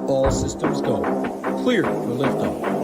All systems go. Clear for liftoff.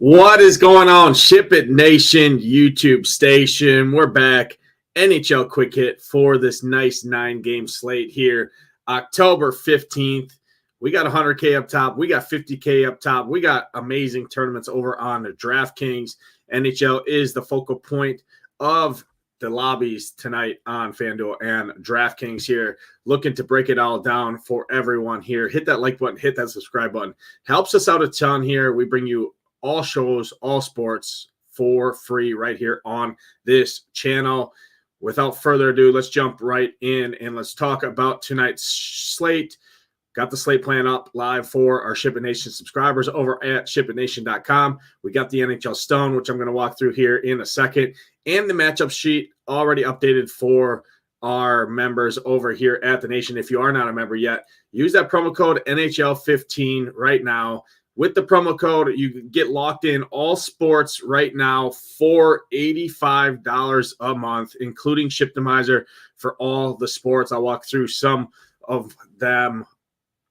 What is going on, SHIPIT Nation YouTube station? We're back. NHL Quick Hit for this nice 9-game slate here. October 15th. We got 100K up top. We got 50K up top. We got amazing tournaments over on the DraftKings. NHL is the focal point of the lobbies tonight on FanDuel and DraftKings here. Looking to break it all down for everyone here. Hit that like button. Hit that subscribe button. Helps us out a ton here. We bring you all shows, all sports for free right here on this channel. Without further ado, let's jump right in and let's talk about tonight's slate. Got the slate plan up live for our SHIPIT Nation subscribers over at SHIPITNation.com. We got the NHL Stone, which I'm going to walk through here in a second, and the matchup sheet already updated for our members over here at the Nation. If you are not a member yet, use that promo code NHL15 right now. With the promo code, you can get locked in all sports right now for $85 a month, including Shiptimizer for all the sports. I'll walk through some of them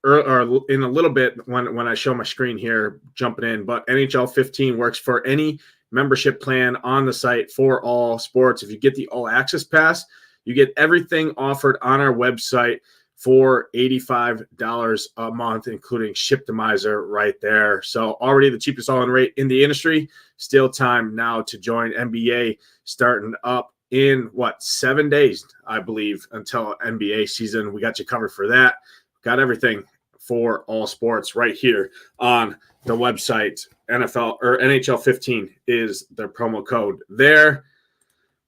or in a little bit when I show my screen here, jumping in. But NHL 15 works for any membership plan on the site for all sports. If you get the All Access Pass, you get everything offered on our website for $85 a month, including Shiptimizer right there. So already the cheapest all-in rate in the industry. Still time now to join. NBA starting up in, 7 days, I believe, until NBA season. We got you covered for that. Got everything for all sports right here on the website. NHL 15 is the promo code there.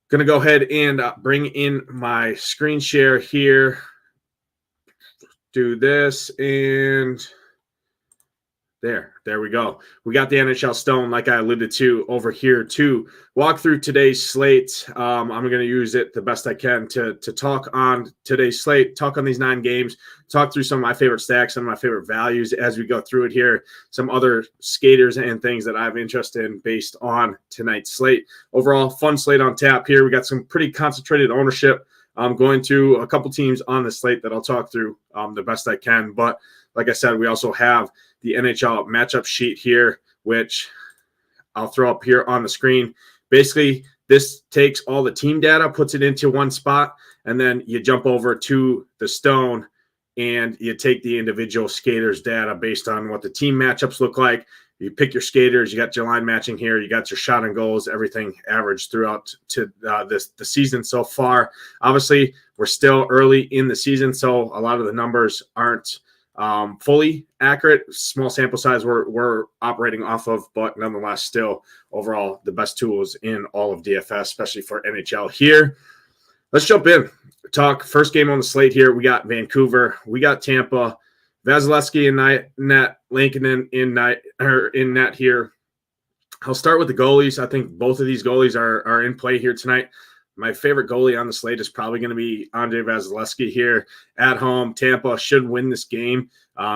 Going to go ahead and bring in my screen share here. Do this, and there we go. We got the NHL Stone, like I alluded to, over here to walk through today's slate. I'm going to use it the best I can to talk on today's slate, talk on these 9 games, talk through some of my favorite stacks, some of my favorite values as we go through it here, some other skaters and things that I have interest in based on tonight's slate. Overall, fun slate on tap here. We got some pretty concentrated ownership. I'm going to a couple teams on the slate that I'll talk through the best I can. But like I said, we also have the NHL matchup sheet here, which I'll throw up here on the screen. Basically, this takes all the team data, puts it into one spot, and then you jump over to the Stone and you take the individual skaters' data based on what the team matchups look like. You pick your skaters, you got your line matching here, you got your shot and goals, everything averaged throughout to the season so far. Obviously, we're still early in the season, so a lot of the numbers aren't fully accurate. Small sample size we're operating off of, but nonetheless, still overall the best tools in all of DFS, especially for NHL here. Let's jump in. Talk first game on the slate here. We got Vancouver, we got Tampa. Vasilevsky in net, Lincoln in net here. I'll start with the goalies. I think both of these goalies are in play here tonight. My favorite goalie on the slate is probably going to be Andrei Vasilevsky here at home. Tampa should win this game.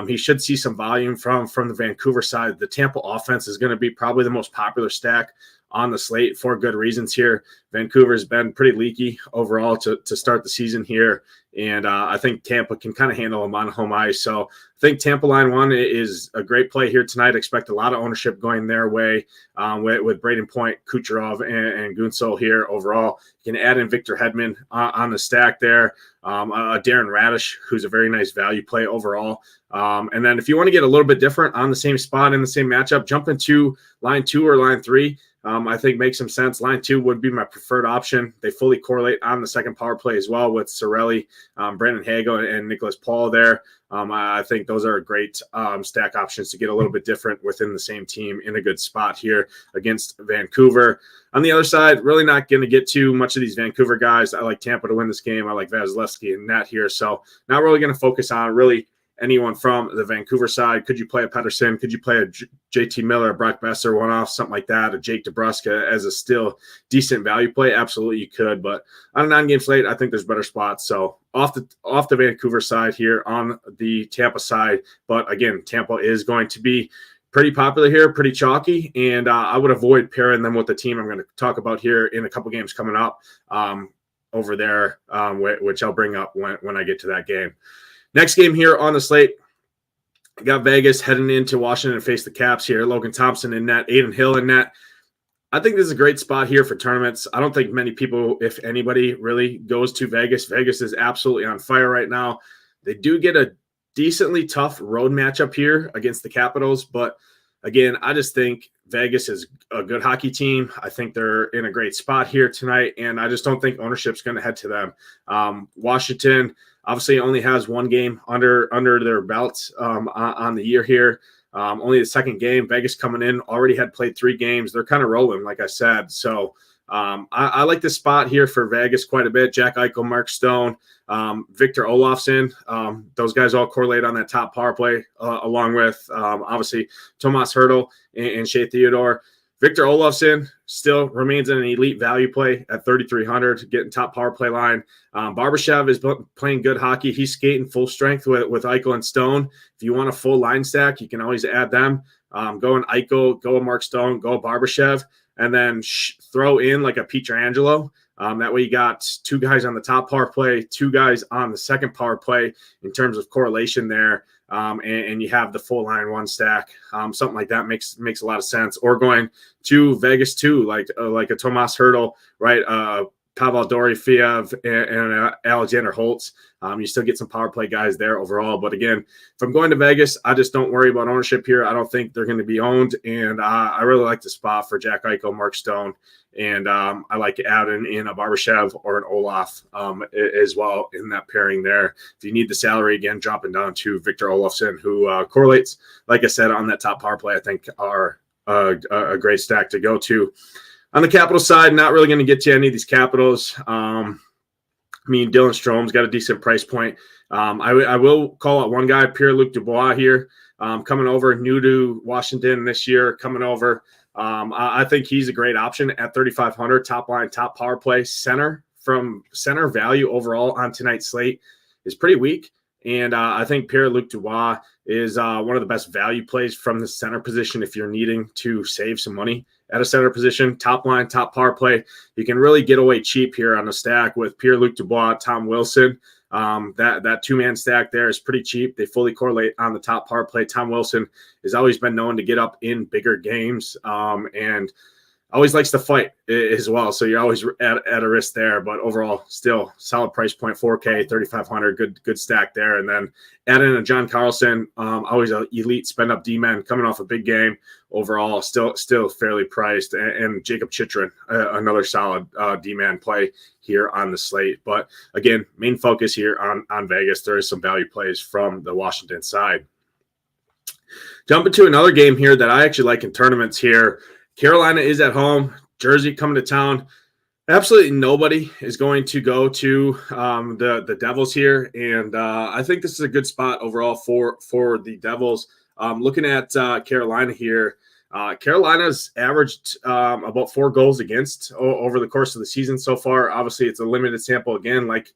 He should see some volume from the Vancouver side. The Tampa offense is going to be probably the most popular stack on the slate for good reasons here. Vancouver's been pretty leaky overall to start the season here, and I think Tampa can kind of handle them on home ice. So I think Tampa line 1 is a great play here tonight. Expect a lot of ownership going their way with Braden Point, Kucherov, and Gunsel here overall. You can add in Victor Hedman on the stack there. Darren Radish, who's a very nice value play overall. And then if you want to get a little bit different on the same spot in the same matchup, jump into line 2 or line 3. I think makes some sense. Line 2 would be my preferred option. They fully correlate on the second power play as well with Cirelli, Brandon Hagel, and Nicholas Paul there. I think those are great stack options to get a little bit different within the same team in a good spot here against Vancouver. On the other side, really not going to get too much of these Vancouver guys. I like Tampa to win this game. I like Vasilevsky and Nat here. So not really going to focus on really anyone from the Vancouver side. Could you play a Pettersson? Could you play a JT Miller, a Brock Besser one-off, something like that, a Jake DeBrusk as a still decent value play? Absolutely, you could. But on a 9-game slate, I think there's better spots. So off the Vancouver side here on the Tampa side. But again, Tampa is going to be pretty popular here, pretty chalky, and I would avoid pairing them with the team I'm going to talk about here in a couple games coming up over there, which I'll bring up when I get to that game. Next game here on the slate, I got Vegas heading into Washington to face the Caps here. Logan Thompson in net, Aiden Hill in net. I think this is a great spot here for tournaments. I don't think many people, if anybody, really goes to Vegas. Vegas is absolutely on fire right now. They do get a decently tough road matchup here against the Capitals, but again, I just think Vegas is a good hockey team. I think they're in a great spot here tonight, and I just don't think ownership's going to head to them. Washington obviously only has one game under their belts on the year here. Only the second game. Vegas coming in already had played 3 games. They're kind of rolling, like I said. So I like this spot here for Vegas quite a bit. Jack Eichel, Mark Stone, Victor Olofsson. Those guys all correlate on that top power play, along with obviously Tomas Hertl and Shea Theodore. Victor Olofsson still remains an elite value play at 3,300, getting top power play line. Barbashev is playing good hockey. He's skating full strength with Eichel and Stone. If you want a full line stack, you can always add them. Go in Eichel, go Mark Stone, go Barbashev, and then throw in like a Pietrangelo. That way you got 2 guys on the top power play, 2 guys on the second power play in terms of correlation there. And you have the full line 1 stack. Something like that makes a lot of sense. Or going to Vegas too, like a Tomas Hertl, right? Pavel Dorofeyev and Alexander Holtz. You still get some power play guys there overall. But again, if I'm going to Vegas, I just don't worry about ownership here. I don't think they're going to be owned. And I really like the spot for Jack Eichel, Mark Stone. And I like adding in a Barbashev or an Olaf as well in that pairing there. If you need the salary, again, dropping down to Victor Olofsson, who correlates, like I said, on that top power play, I think are a great stack to go to. On the Capital side, not really going to get to any of these Capitals. Dylan Strom's got a decent price point. I will call out one guy, Pierre-Luc Dubois here, coming over, new to Washington this year, coming over. I think he's a great option at 3,500, top line, top power play. Center value overall on tonight's slate is pretty weak. And I think Pierre-Luc Dubois is one of the best value plays from the center position if you're needing to save some money at a center position. Top line, top power play. You can really get away cheap here on the stack with Pierre-Luc Dubois, Tom Wilson. That 2-man stack there is pretty cheap. They fully correlate on the top power play. Tom Wilson has always been known to get up in bigger games and always likes to fight as well. So you're always at a risk there, but overall still solid price point, 4K, 3,500, good stack there. And then add in a John Carlson, always an elite spend up D-man coming off a big game. Overall still fairly priced, and Jacob Chychrun, another solid D-man play here on the slate. But again, main focus here on Vegas. There is some value plays from the Washington side. Jumping to another game here that I actually like in tournaments here. Carolina is at home. Jersey coming to town. Absolutely nobody is going to go to the Devils here, and I think this is a good spot overall for the Devils. Looking at Carolina here, Carolina's averaged about 4 goals against over the course of the season so far. Obviously, it's a limited sample again, like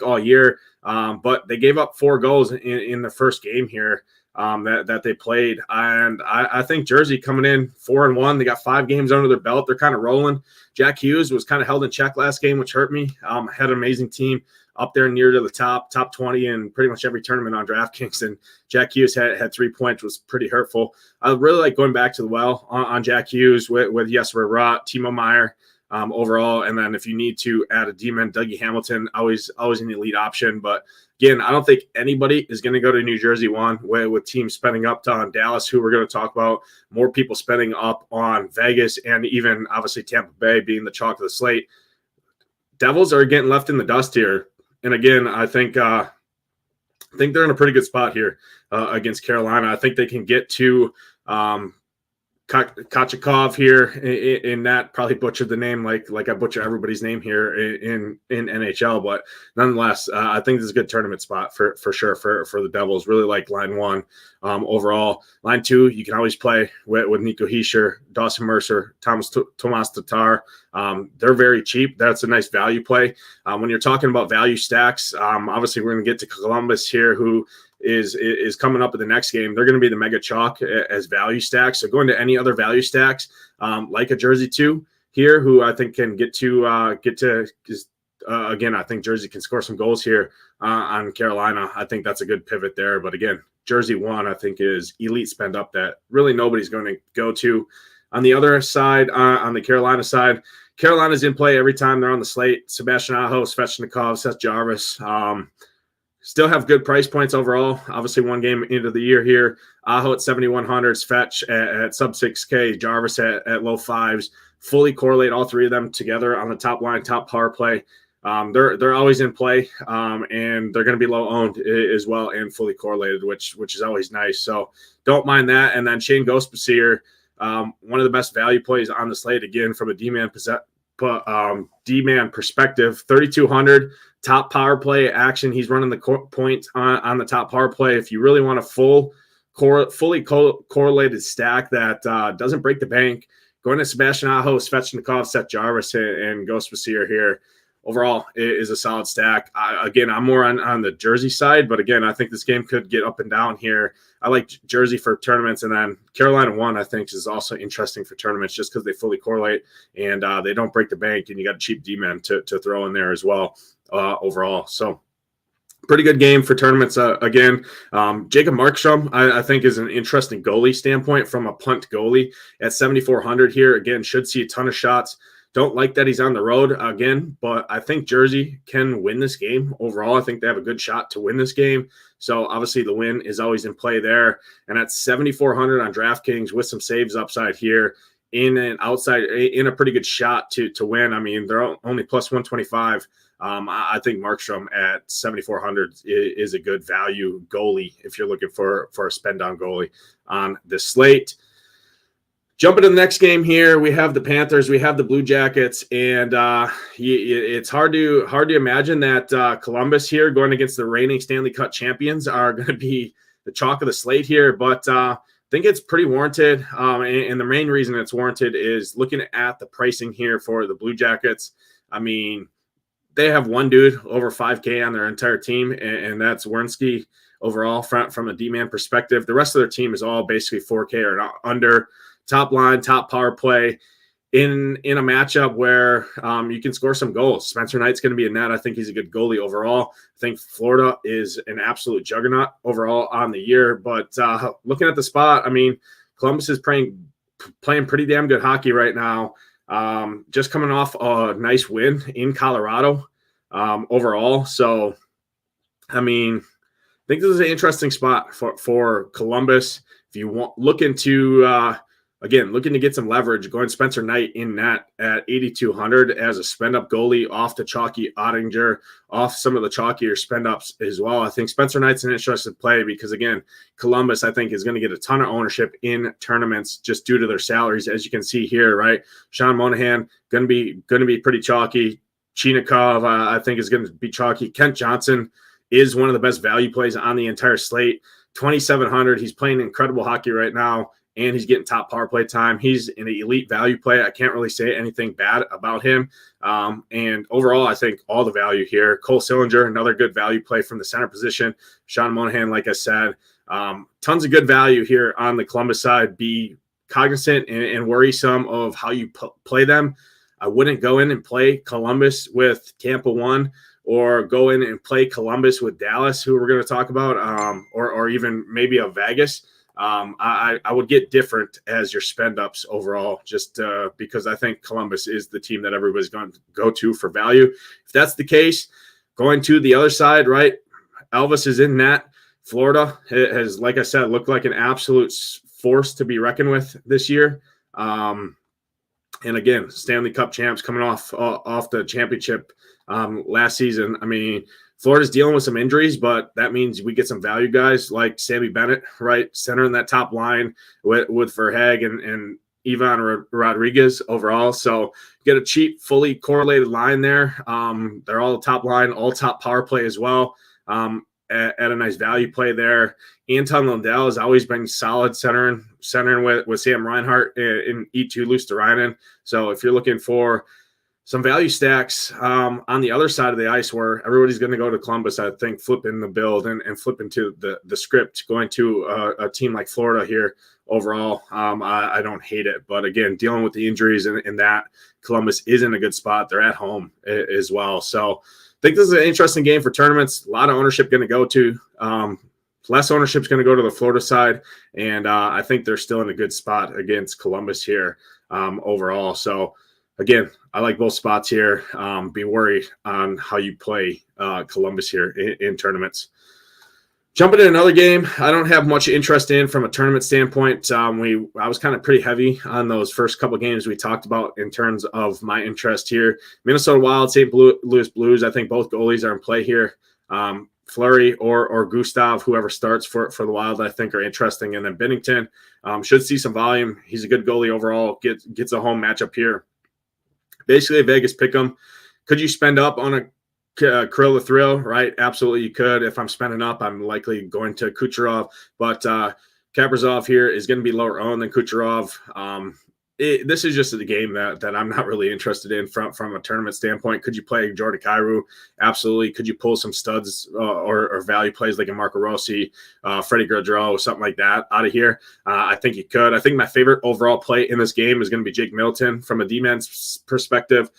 all year, but they gave up 4 goals in the first game here. That they played. And I think Jersey coming in 4-1. They got 5 games under their belt. They're kind of rolling. Jack Hughes was kind of held in check last game, which hurt me. Had an amazing team up there near to the top 20 in pretty much every tournament on DraftKings. And Jack Hughes had 3 points, was pretty hurtful. I really like going back to the well on Jack Hughes with Jesper Rott, Timo Meier. Overall, and then if you need to add a D-man, Dougie Hamilton, always an elite option. But again, I don't think anybody is going to go to New Jersey with teams spending up on Dallas, who we're going to talk about, more people spending up on Vegas, and even obviously Tampa Bay being the chalk of the slate. Devils are getting left in the dust here, and again, I think they're in a pretty good spot here against Carolina. I think they can get to Kochikov here in that, probably butchered the name like I butcher everybody's name here in NHL, but nonetheless, I think this is a good tournament spot for sure for the Devils. Really like line one overall. Line two, you can always play with Nico Hischier, Dawson Mercer, Tomas Tatar. They're very cheap. That's a nice value play. When you're talking about value stacks, obviously we're going to get to Columbus here, who is coming up in the next game. They're going to be the mega chalk as value stacks. So going to any other value stacks, like a Jersey 2 here, who I think can get to again, I think Jersey can score some goals here on Carolina. I think that's a good pivot there. But again, Jersey 1, I think, is elite spend up that really nobody's going to go to. On the other side, on the Carolina side, Carolina's in play every time they're on the slate. Sebastian Aho, Svechnikov, Seth Jarvis, still have good price points overall. Obviously, one game into the year here. Aho at 7,100, Svetch at sub 6K, Jarvis at low fives. Fully correlate all three of them together on the top line, top power play. They're always in play, and they're going to be low owned as well and fully correlated, which is always nice. So don't mind that. And then Shane Gostisbehere, one of the best value plays on the slate, again from a D-man perspective, 3,200. Top power play action. He's running the point on the top power play. If you really want a fully correlated stack that doesn't break the bank, going to Sebastian Aho, Svechnikov, Seth Jarvis, and Gostisbehere here overall is a solid stack. Again, I'm more on the Jersey side, but again, I think this game could get up and down here. I like Jersey for tournaments, and then Carolina 1, I think, is also interesting for tournaments just because they fully correlate and they don't break the bank, and you got a cheap D-man to throw in there as well overall. So pretty good game for tournaments. Again, Jacob Markstrom, I think, is an interesting goalie standpoint from a punt goalie at 7,400 here. Again, should see a ton of shots. Don't like that he's on the road again, but I think Jersey can win this game overall. I think they have a good shot to win this game. So obviously the win is always in play there. And at 7,400 on DraftKings with some saves upside here in an outside, in a pretty good shot to win. I mean, they're only plus 125. I think Markstrom at 7,400 is a good value goalie if you're looking for a spend down goalie on the slate. Jumping to the next game here, we have the Panthers, we have the Blue Jackets, and it's hard to imagine that Columbus here going against the reigning Stanley Cup champions are going to be the chalk of the slate here, but I think it's pretty warranted, and the main reason it's warranted is looking at the pricing here for the Blue Jackets. I mean, they have one dude over 5K on their entire team, and that's Werenski overall from a D-man perspective. The rest of their team is all basically 4K or under. Top line, top power play in a matchup where you can score some goals. Spencer Knight's going to be in net. I think he's a good goalie overall. I think Florida is an absolute juggernaut overall on the year. But looking at the spot, I mean, Columbus is playing pretty damn good hockey right now. Just coming off a nice win in Colorado overall. So, I mean, I think this is an interesting spot for Columbus. If you looking to get some leverage, going Spencer Knight in net at 8,200 as a spend-up goalie off the chalky Ottinger, off some of the chalkier spend-ups as well. I think Spencer Knight's an interesting play because, again, Columbus, I think, is going to get a ton of ownership in tournaments just due to their salaries, as you can see here, right? Sean Monahan, going to be pretty chalky. Chinikov, I think, is going to be chalky. Kent Johnson is one of the best value plays on the entire slate. 2,700. He's playing incredible hockey right now, and he's getting top power play time. He's an elite value play. I can't really say anything bad about him. And overall, I think all the value here. Cole Sillinger, another good value play from the center position. Sean Monahan, like I said, tons of good value here on the Columbus side. Be cognizant and worrisome of how you play them. I wouldn't go in and play Columbus with Tampa 1 or go in and play Columbus with Dallas, who we're going to talk about, or even maybe a Vegas. I would get different as your spend ups overall, just because I think Columbus is the team that everybody's going to go to for value. If that's the case, going to the other side, right? Elvis is in net. Florida has, like I said, looked like an absolute force to be reckoned with this year. And again, Stanley Cup champs coming off the championship last season. I mean, Florida's dealing with some injuries, but that means we get some value guys like Sammy Bennett, right, center in that top line with Verhaeg and Ivan Rodriguez overall. So get a cheap, fully correlated line there. They're all top line, all top power play as well. At a nice value play there. Anton Lundell has always been solid centering with Sam Reinhart and E2 Luosterainen. So if you're looking for some value stacks on the other side of the ice where everybody's going to go to Columbus, I think flipping the build and flipping to the script, going to a team like Florida here overall, I don't hate it. But again, dealing with the injuries and that, Columbus is in a good spot. They're at home as well. So I think this is an interesting game for tournaments. A lot of ownership going to go to. Less ownership is going to go to the Florida side, and I think they're still in a good spot against Columbus here overall. So, again, I like both spots here. Be worried on how you play Columbus here in tournaments. Jumping in another game, I don't have much interest in from a tournament standpoint. I was kind of pretty heavy on those first couple games we talked about in terms of my interest here. Minnesota Wild, St. Louis Blues, I think both goalies are in play here. Fleury or Gustav, whoever starts for the Wild, I think are interesting. And then Binnington should see some volume. He's a good goalie overall, gets a home matchup here. Basically, a Vegas pick 'em. Could you spend up on a Krill the Thrill, right? Absolutely, you could. If I'm spending up, I'm likely going to Kucherov, but Kaprizov here is going to be lower owned than Kucherov. This is just a game that I'm not really interested in from a tournament standpoint. Could you play Jordan Kyrou? Absolutely. Could you pull some studs or value plays like a Marco Rossi, Freddie Gaudreau, something like that out of here? I think you could. I think my favorite overall play in this game is going to be Jake Middleton from a D-man's perspective.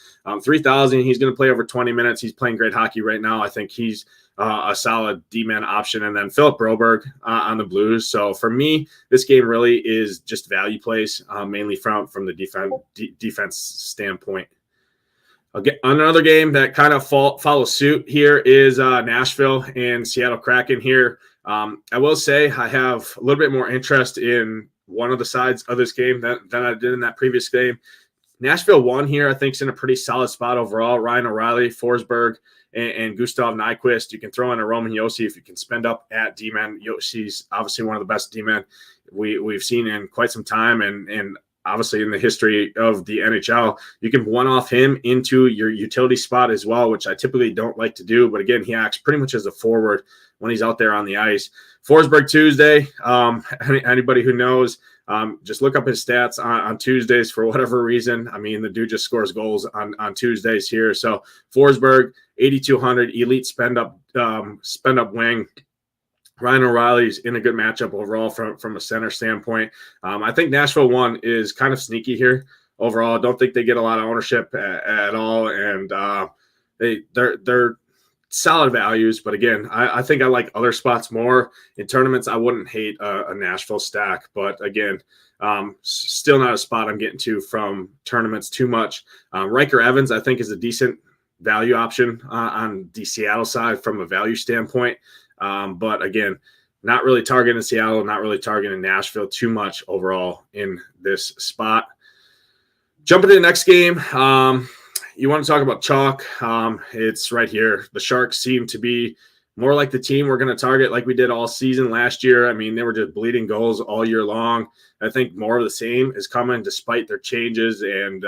3,000, he's going to play over 20 minutes. He's playing great hockey right now. I think he's a solid D-man option. And then Philip Broberg on the Blues. So for me, this game really is just value plays, mainly from the defense standpoint. Okay, another game that kind of follows suit here is Nashville and Seattle Kraken here. I will say I have a little bit more interest in one of the sides of this game than I did in that previous game. Nashville won here, I think, is in a pretty solid spot overall. Ryan O'Reilly, Forsberg, and Gustav Nyquist. You can throw in a Roman Josi if you can spend up at D-man. Josi's obviously one of the best D-men we've seen in quite some time, and obviously in the history of the NHL. You can one-off him into your utility spot as well, which I typically don't like to do. But again, he acts pretty much as a forward when he's out there on the ice. Forsberg Tuesday, anybody who knows, just look up his stats on Tuesdays for whatever reason. I mean, the dude just scores goals on Tuesdays here. So Forsberg, 8,200, elite spend up wing. Ryan O'Reilly's in a good matchup overall from a center standpoint. I think Nashville 1 is kind of sneaky here overall. I don't think they get a lot of ownership at all, and they're solid values. But again, I think I like other spots more. In tournaments, I wouldn't hate a Nashville stack, but again, still not a spot I'm getting to from tournaments too much. Riker Evans, I think, is a decent value option on the Seattle side from a value standpoint. But again, not really targeting Seattle, not really targeting Nashville too much overall in this spot. Jumping to the next game, you want to talk about chalk. It's right here. The Sharks seem to be more like the team we're going to target like we did all season last year. I mean, they were just bleeding goals all year long. I think more of the same is coming despite their changes and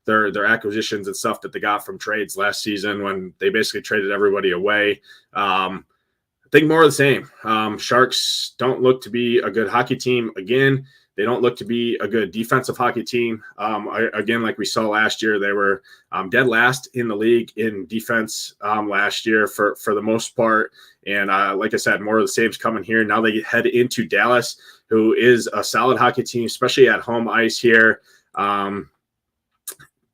their acquisitions and stuff that they got from trades last season when they basically traded everybody away. I think more of the same. Sharks don't look to be a good hockey team again. They don't look to be a good defensive hockey team. Again, like we saw last year, they were dead last in the league in defense last year for the most part. And like I said, more of the same is coming here. Now they head into Dallas, who is a solid hockey team, especially at home ice here.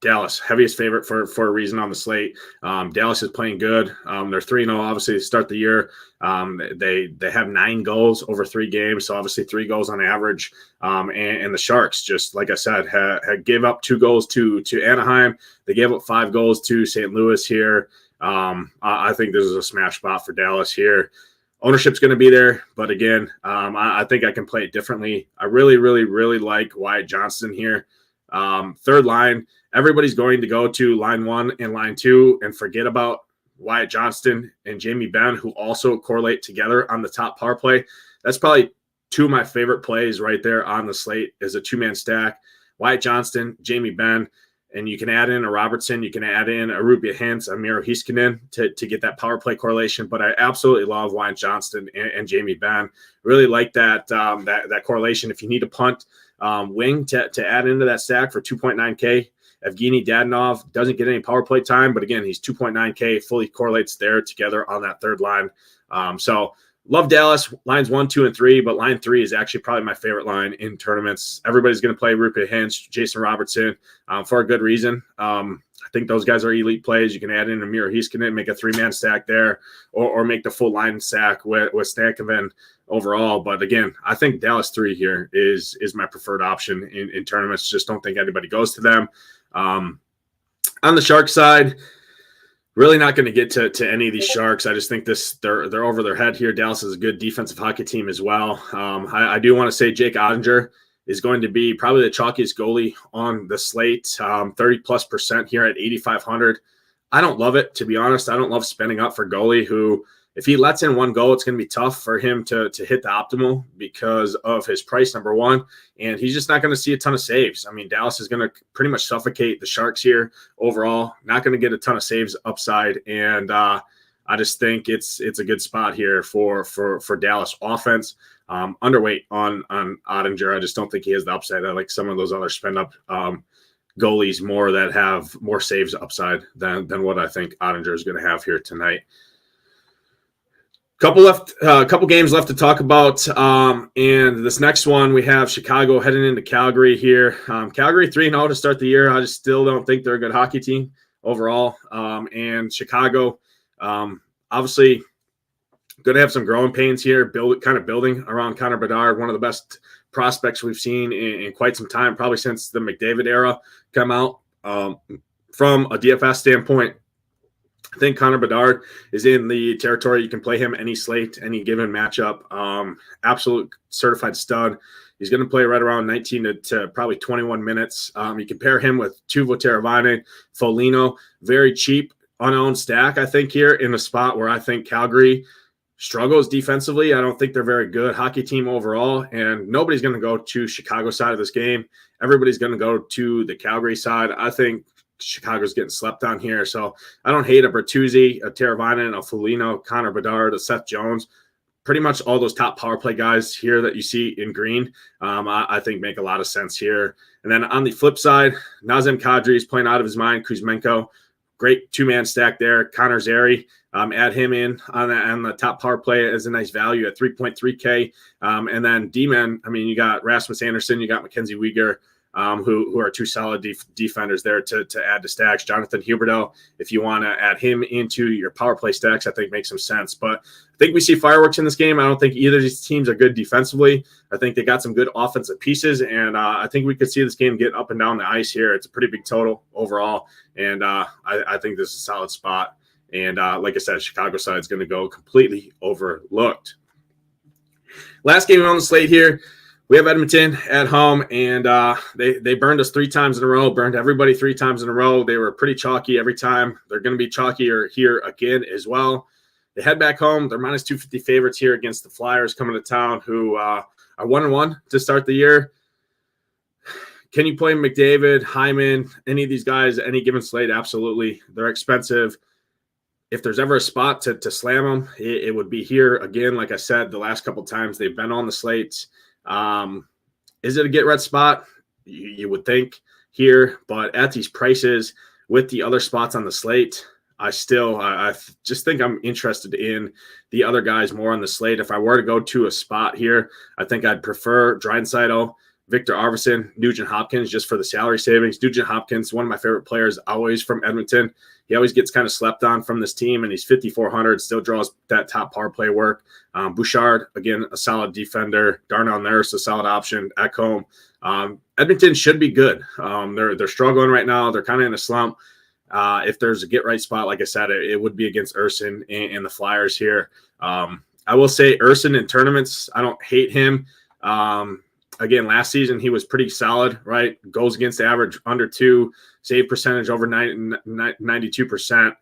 Dallas, heaviest favorite for a reason on the slate. Dallas is playing good. They're 3-0, obviously, to start the year. They have 9 goals over 3 games, so obviously 3 goals on average. And the Sharks, just like I said, gave up 2 goals to Anaheim. They gave up 5 goals to St. Louis here. I think this is a smash spot for Dallas here. Ownership's going to be there, but again, I think I can play it differently. I really, really, really like Wyatt Johnston here. Third line. Everybody's going to go to line 1 and line 2 and forget about Wyatt Johnston and Jamie Benn, who also correlate together on the top power play. That's probably two of my favorite plays right there on the slate as a two-man stack. Wyatt Johnston, Jamie Benn, and you can add in a Robertson. You can add in a Rupia Hintz, a Miro Heiskanen to get that power play correlation. But I absolutely love Wyatt Johnston and Jamie Benn. Really like that correlation. If you need a punt wing to add into that stack for 2.9K, Evgeny Dadonov doesn't get any power play time, but again, he's 2.9K, fully correlates there together on that third line. So love Dallas, lines 1, 2, and 3, but line 3 is actually probably my favorite line in tournaments. Everybody's going to play Rupia Hintz, Jason Robertson for a good reason. I think those guys are elite plays. You can add in a Miro Heiskanen, make a 3-man stack there, or make the full line stack with Stankoven overall. But again, I think Dallas 3 here is my preferred option in tournaments. Just don't think anybody goes to them. On the Shark side, really not going to get to any of these Sharks. I just think they're over their head here. Dallas is a good defensive hockey team as well. I do want to say Jake Ottinger is going to be probably the chalkiest goalie on the slate, 30+% here at 8,500. I don't love it, to be honest. I don't love spending up for goalie who, if he lets in one goal, it's going to be tough for him to hit the optimal because of his price, number one. And he's just not going to see a ton of saves. I mean, Dallas is going to pretty much suffocate the Sharks here overall. Not going to get a ton of saves upside. And I just think it's a good spot here for Dallas offense. Underweight on Ottinger. I just don't think he has the upside. I like some of those other spend up goalies more that have more saves upside than what I think Ottinger is going to have here tonight. Couple games left to talk about, and this next one we have Chicago heading into Calgary here. Calgary 3-0 to start the year. I just still don't think they're a good hockey team overall. And Chicago, obviously, going to have some growing pains here. Building around Connor Bedard, one of the best prospects we've seen in quite some time, probably since the McDavid era come out. From a DFS standpoint, I think Connor Bedard is in the territory. You can play him any slate, any given matchup. Absolute certified stud. He's going to play right around 19 to probably 21 minutes. You compare him with Teuvo Teravainen, Foligno, very cheap, unowned stack, I think, here in a spot where I think Calgary struggles defensively. I don't think they're a very good hockey team overall, and nobody's going to go to Chicago side of this game. Everybody's going to go to the Calgary side. I think Chicago's getting slept on here. So I don't hate a Bertuzzi, a Teravainen, a Foligno, Connor Bedard, a Seth Jones. Pretty much all those top power play guys here that you see in green, I think make a lot of sense here. And then on the flip side, Nazem Kadri is playing out of his mind. Kuzmenko, great two-man stack there. Connor Zary, add him in on the top power play as a nice value at 3.3K. And then D-men, I mean, you got Rasmus Anderson, you got Mackenzie Weegar, who are two solid defenders there to add to stacks. Jonathan Huberdeau, if you want to add him into your power play stacks, I think makes some sense. But I think we see fireworks in this game. I don't think either of these teams are good defensively. I think they got some good offensive pieces, and I think we could see this game get up and down the ice here. It's a pretty big total overall, and I think this is a solid spot. And like I said, Chicago side is going to go completely overlooked. Last game on the slate here, we have Edmonton at home, and they burned us 3 times in a row, burned everybody 3 times in a row. They were pretty chalky every time. They're going to be chalkier here again as well. They head back home. They're minus 250 favorites here against the Flyers coming to town, who are 1-1 to start the year. Can you play McDavid, Hyman, any of these guys, any given slate? Absolutely. They're expensive. If there's ever a spot to slam them, it would be here. Again, like I said, the last couple times they've been on the slates. Is it a get red spot? You would think here, but at these prices with the other spots on the slate, I just think I'm interested in the other guys more on the slate. If I were to go to a spot here, I think I'd prefer Draisaitl, Victor Arvidsson, Nugent Hopkins, just for the salary savings. Nugent Hopkins, one of my favorite players, always from Edmonton. He always gets kind of slept on from this team, and he's 5,400, still draws that top power play work. Bouchard, again, a solid defender. Darnell Nurse, a solid option. Ekholm. Edmonton should be good. They're struggling right now. They're kind of in a slump. If there's a get-right spot, like I said, it would be against Urson and the Flyers here. I will say Urson in tournaments, I don't hate him. Again, last season he was pretty solid, right? Goals against average under 2, save percentage over 92%.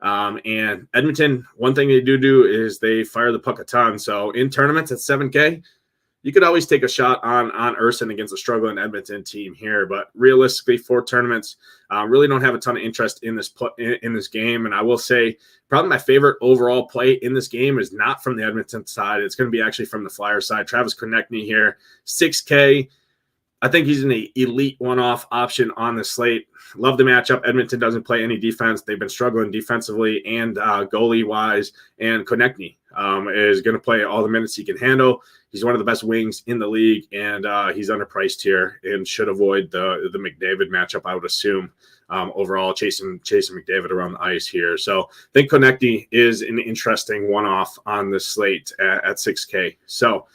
And Edmonton, one thing they do is they fire the puck a ton. So in tournaments at 7K, you could always take a shot on Urson against a struggling Edmonton team here. But realistically, for tournaments, really don't have a ton of interest in this game. And I will say probably my favorite overall play in this game is not from the Edmonton side. It's going to be actually from the Flyer side. Travis Konechny here, 6K. I think he's an elite one-off option on the slate. Love the matchup. Edmonton doesn't play any defense. They've been struggling defensively and goalie-wise. And Konechny is going to play all the minutes he can handle. He's one of the best wings in the league, and he's underpriced here and should avoid the McDavid matchup, I would assume, overall, chasing McDavid around the ice here. So I think Konechny is an interesting one-off on the slate at 6K. So,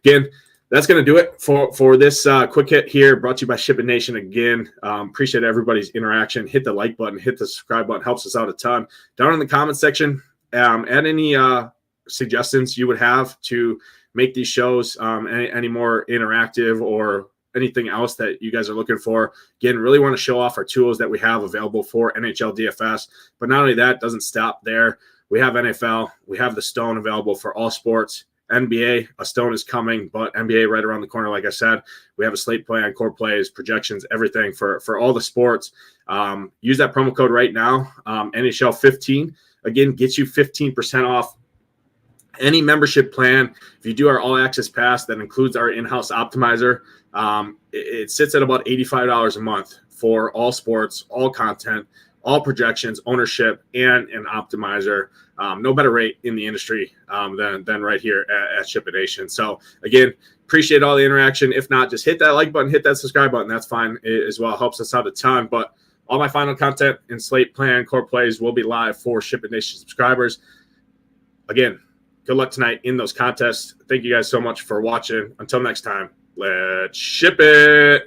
again, that's going to do it for this quick hit here, brought to you by SHIPIT Nation again. Appreciate everybody's interaction. Hit the like button, hit the subscribe button. Helps us out a ton. Down in the comment section, add any suggestions you would have to make these shows any more interactive or anything else that you guys are looking for. Again, really want to show off our tools that we have available for NHL DFS. But not only that, doesn't stop there. We have NFL. We have the Stone available for all sports. NBA, a Stone is coming, but NBA right around the corner. Like I said, we have a slate play on core plays, projections, everything for all the sports. Use that promo code right now, NHL 15. Again, gets you 15% off any membership plan. If you do our all access pass, that includes our in-house optimizer. It sits at about $85 a month for all sports, all content, all projections, ownership, and an optimizer. No better rate in the industry than right here at SHIPIT Nation. So again, appreciate all the interaction. If not, just hit that like button, hit that subscribe button. That's fine as well. Helps us out a ton. But all my final content and slate plan core plays will be live for SHIPIT Nation subscribers. Again, good luck tonight in those contests. Thank you guys so much for watching. Until next time, let's ship it.